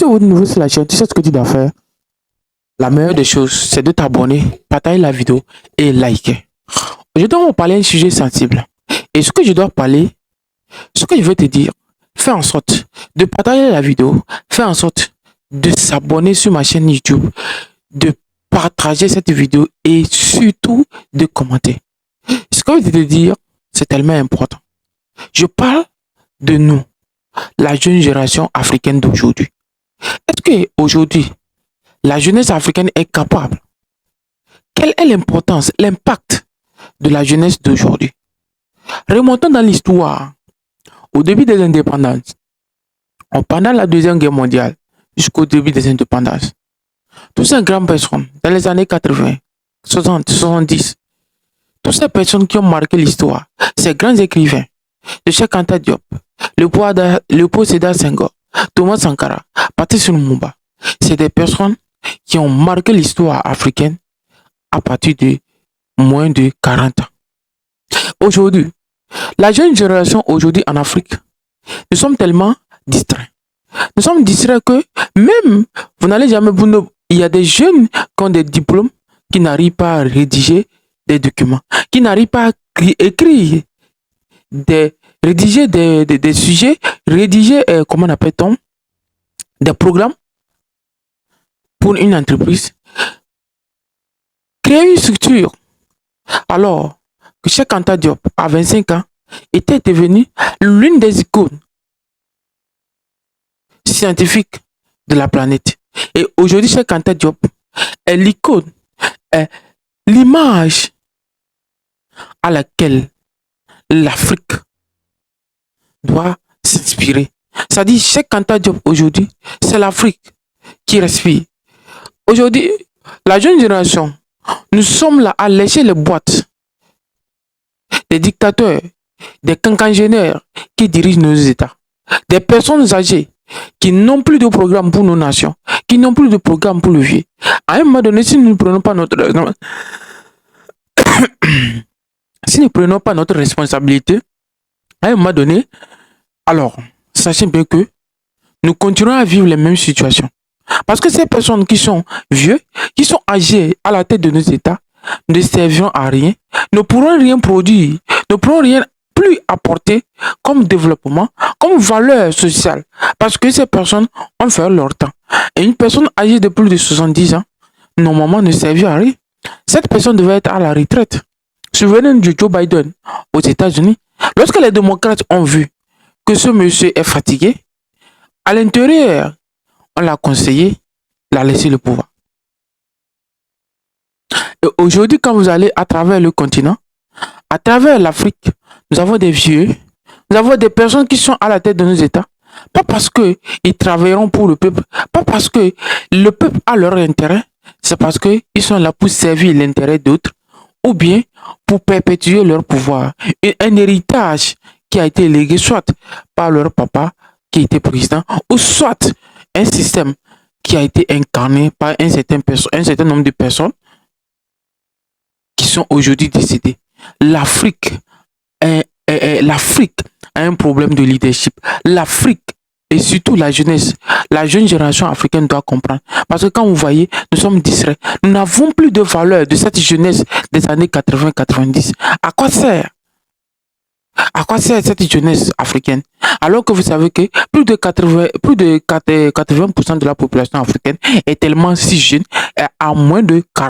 tu es nouveau sur la chaîne, tu sais ce que tu dois faire. La meilleure des choses, c'est de t'abonner, partager la vidéo et liker. Aujourd'hui, on va parler d'un sujet sensible. Et ce que je dois parler, ce que je veux te dire, fais en sorte de partager la vidéo, fais en sorte de s'abonner sur ma chaîne YouTube, de partager cette vidéo et surtout de commenter. Ce que je veux te dire, c'est tellement important. Je parle de nous, la jeune génération africaine d'aujourd'hui. Est-ce qu'aujourd'hui, la jeunesse africaine est capable? Quelle est l'importance, l'impact de la jeunesse d'aujourd'hui? Remontons dans l'histoire, au début des indépendances, pendant la Deuxième Guerre mondiale, jusqu'au début des indépendances. Toutes ces grandes personnes, dans les années 80, 60, 70, toutes ces personnes qui ont marqué l'histoire, ces grands écrivains, de Cheikh Anta Diop, Léopold Sédar Senghor, Thomas Sankara, Patrice Lumumba, c'est des personnes qui ont marqué l'histoire africaine à partir de moins de 40 ans. Aujourd'hui, la jeune génération aujourd'hui en Afrique, nous sommes tellement distraits. Nous sommes distraits que même, vous n'allez jamais, il y a des jeunes qui ont des diplômes qui n'arrivent pas à rédiger des documents, qui n'arrivent pas à écrire rédiger des sujets, rédiger, comment appelle-t-on, des programmes pour une entreprise, créer une structure. Alors que Cheikh Anta Diop, à 25 ans, était devenu l'une des icônes scientifiques de la planète. Et aujourd'hui, Cheikh Anta Diop est l'icône, est l'image à laquelle l'Afrique doit s'inspirer. C'est-à-dire, Cheikh Anta Diop aujourd'hui, c'est l'Afrique qui respire. Aujourd'hui, la jeune génération, nous sommes là à lécher les boîtes des dictateurs, des quinquagénaires qui dirigent nos États, des personnes âgées qui n'ont plus de programme pour nos nations, qui n'ont plus de programme pour le vieux. À un moment donné, si nous ne prenons pas notre responsabilité, à un moment donné, alors, sachez bien que nous continuons à vivre les mêmes situations. Parce que ces personnes qui sont vieux, qui sont âgées à la tête de nos États, ne serviront à rien, ne pourront rien produire, ne pourront rien plus apporter comme développement, comme valeur sociale. Parce que ces personnes ont fait leur temps. Et une personne âgée de plus de 70 ans, normalement ne servit à rien. Cette personne devait être à la retraite. Souvenez-vous de Joe Biden aux États-Unis. Lorsque les démocrates ont vu que ce monsieur est fatigué, à l'intérieur, on l'a conseillé, l'a laissé le pouvoir. Et aujourd'hui, quand vous allez à travers le continent, à travers l'Afrique, nous avons des vieux, nous avons des personnes qui sont à la tête de nos États, pas parce qu'ils travailleront pour le peuple, pas parce que le peuple a leur intérêt, c'est parce qu'ils sont là pour servir l'intérêt d'autres, ou bien pour perpétuer leur pouvoir. Un héritage qui a été légué soit par leur papa qui était président, ou soit un système qui a été incarné par un certain nombre de personnes qui sont aujourd'hui décédées. L'Afrique a un problème de leadership. L'Afrique et surtout la jeunesse, la jeune génération africaine doit comprendre. Parce que quand vous voyez, nous sommes distraits. Nous n'avons plus de valeur de cette jeunesse des années 80-90. À quoi sert? À quoi sert cette jeunesse africaine? Alors que vous savez que plus de 80% de la population africaine est tellement si jeune, à moins de 40